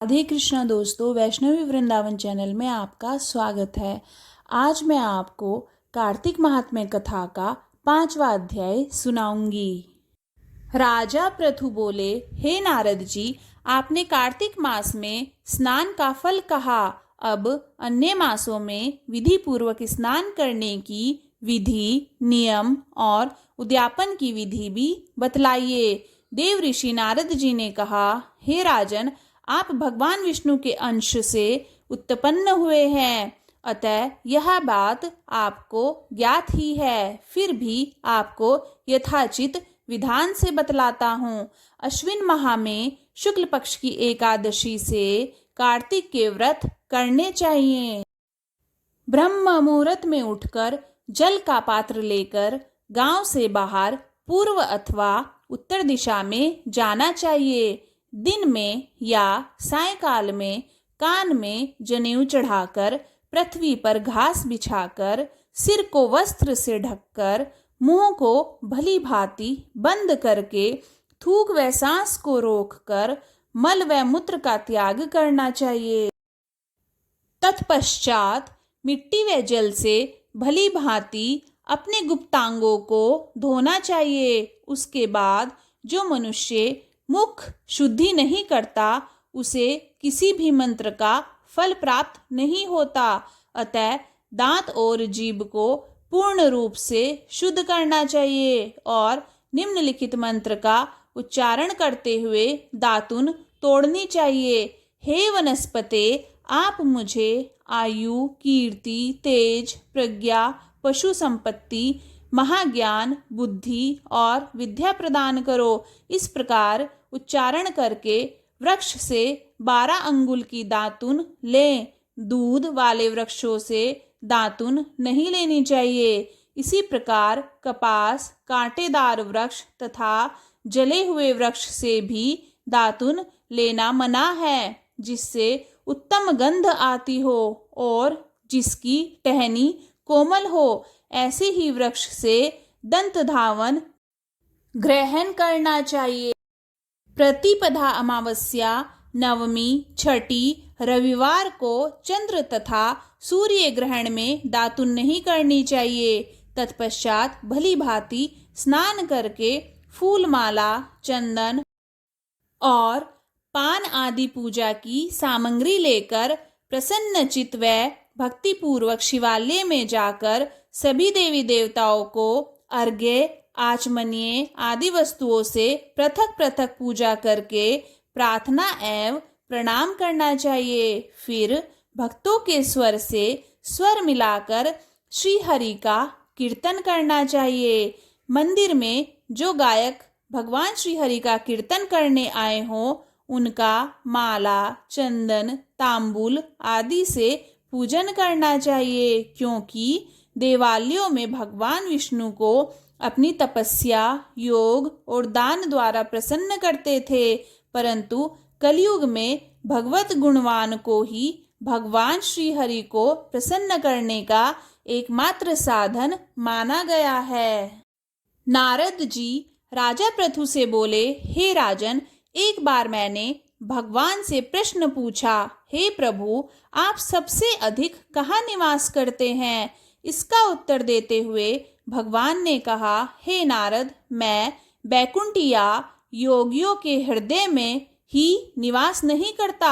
राधे कृष्णा दोस्तों, वैष्णवी वृंदावन चैनल में आपका स्वागत है। आज मैं आपको कार्तिक महात्म्य कथा का 5वां अध्याय सुनाऊंगी। राजा पृथु बोले, हे नारद जी, आपने कार्तिक मास में स्नान का फल कहा। अब अन्य मासों में विधि पूर्वक स्नान करने की विधि, नियम और उद्यापन की विधि भी बतलाइए। देव ऋषि नारद जी ने कहा, हे राजन, आप भगवान विष्णु के अंश से उत्पन्न हुए हैं, अतः यह बात आपको ज्ञात ही है। फिर भी आपको यथाचित विधान से बतलाता हूँ। अश्विन माह में शुक्ल पक्ष की एकादशी से कार्तिक के व्रत करने चाहिए। ब्रह्म मुहूर्त में उठकर जल का पात्र लेकर गांव से बाहर पूर्व अथवा उत्तर दिशा में जाना चाहिए। दिन में या सायंकाल में कान में जनेऊ चढ़ाकर, पृथ्वी पर घास बिछाकर, सिर को वस्त्र से ढककर, मुंह को भली भांति बंद करके, थूक व सांस को रोककर मल व मूत्र का त्याग करना चाहिए। तत्पश्चात मिट्टी व जल से भली भांति अपने गुप्तांगों को धोना चाहिए। उसके बाद जो मनुष्य मुख शुद्धि नहीं करता, उसे किसी भी मंत्र का फल प्राप्त नहीं होता। अतः दांत और जीभ को पूर्ण रूप से शुद्ध करना चाहिए और निम्नलिखित मंत्र का उच्चारण करते हुए दातुन तोड़नी चाहिए। हे वनस्पते, आप मुझे आयु, कीर्ति, तेज, प्रज्ञा, पशु संपत्ति, महाज्ञान, बुद्धि और विद्या प्रदान करो। इस प्रकार उच्चारण करके वृक्ष से 12 अंगुल की दातुन लें। दूध वाले वृक्षों से दातुन नहीं लेनी चाहिए। इसी प्रकार कपास, कांटेदार वृक्ष तथा जले हुए वृक्ष से भी दातुन लेना मना है, जिससे उत्तम गंध आती हो और जिसकी टहनी कोमल हो। ऐसे ही वृक्ष से दंत धावन ग्रहण करना चाहिए। प्रतिपदा, अमावस्या, नवमी, छठी, रविवार को चंद्र तथा सूर्य ग्रहण में दातुन नहीं करनी चाहिए। तत्पश्चात भली भांति स्नान करके फूल माला, चंदन और पान आदि पूजा की सामग्री लेकर प्रसन्न चित्त व भक्ति पूर्वक शिवालय में जाकर सभी देवी देवताओं को अर्घ्य, आचमनीय आदि वस्तुओं से पृथक पृथक पूजा करके प्रार्थना एवं प्रणाम करना चाहिए। फिर भक्तों के स्वर से स्वर मिलाकर श्री हरि का कीर्तन करना चाहिए। मंदिर में जो गायक भगवान श्री हरि का कीर्तन करने आए हों, उनका माला, चंदन, तांबूल आदि से पूजन करना चाहिए, क्योंकि देवालयों में भगवान विष्णु को अपनी तपस्या, योग और दान द्वारा प्रसन्न करते थे, परंतु कलयुग में भगवत गुणवान को ही भगवान श्री हरि को प्रसन्न करने का एकमात्र साधन माना गया है। नारद जी राजा पृथु से बोले, हे राजन, एक बार मैंने भगवान से प्रश्न पूछा, हे प्रभु, आप सबसे अधिक कहाँ निवास करते हैं? इसका उत्तर देते हुए भगवान ने कहा, हे नारद, मैं बैकुंठिया योगियों के हृदय में ही निवास नहीं करता,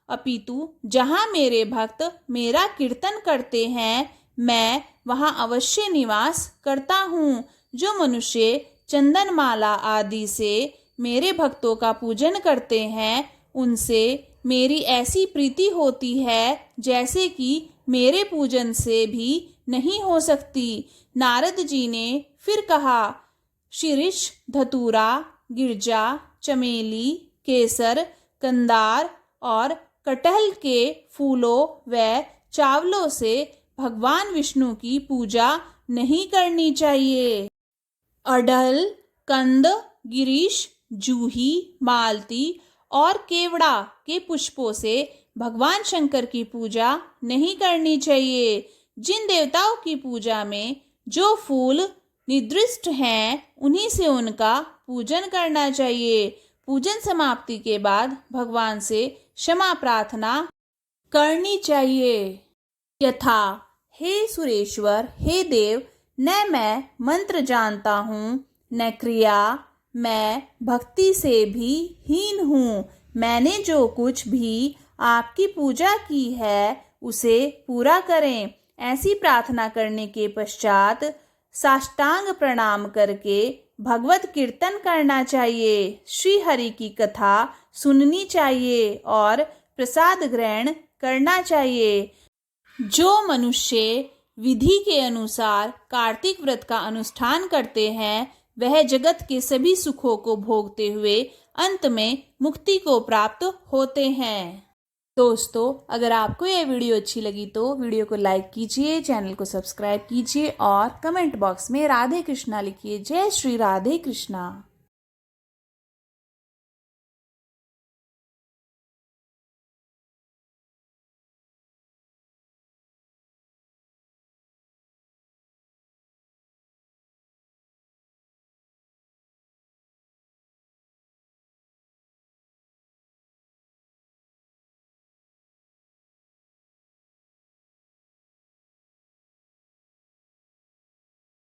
अपितु जहाँ मेरे भक्त मेरा कीर्तन करते हैं, मैं वहाँ अवश्य निवास करता हूँ। जो मनुष्य चंदन माला आदि से मेरे भक्तों का पूजन करते हैं, उनसे मेरी ऐसी प्रीति होती है जैसे कि मेरे पूजन से भी नहीं हो सकती। नारद जी ने फिर कहा, शीर्ष, धतूरा, गिरजा, चमेली, केसर, कंदार और कटहल के फूलों व चावलों से भगवान विष्णु की पूजा नहीं करनी चाहिए। अड़हल, कंद, गिरीश, जूही, मालती और केवड़ा के पुष्पों से भगवान शंकर की पूजा नहीं करनी चाहिए। जिन देवताओं की पूजा में जो फूल निर्दिष्ट हैं, उन्हीं से उनका पूजन करना चाहिए। पूजन समाप्ति के बाद भगवान से क्षमा प्रार्थना करनी चाहिए। यथा, हे सुरेश्वर, हे देव, न मैं मंत्र जानता हूँ न क्रिया, मैं भक्ति से भी हीन हूँ। मैंने जो कुछ भी आपकी पूजा की है उसे पूरा करें। ऐसी प्रार्थना करने के पश्चात साष्टांग प्रणाम करके भगवत कीर्तन करना चाहिए, श्री हरि की कथा सुननी चाहिए और प्रसाद ग्रहण करना चाहिए। जो मनुष्य विधि के अनुसार कार्तिक व्रत का अनुष्ठान करते हैं वह जगत के सभी सुखों को भोगते हुए अंत में मुक्ति को प्राप्त होते हैं। दोस्तों, अगर आपको यह वीडियो अच्छी लगी तो वीडियो को लाइक कीजिए, चैनल को सब्सक्राइब कीजिए और कमेंट बॉक्स में राधे कृष्णा लिखिए। जय श्री राधे कृष्णा।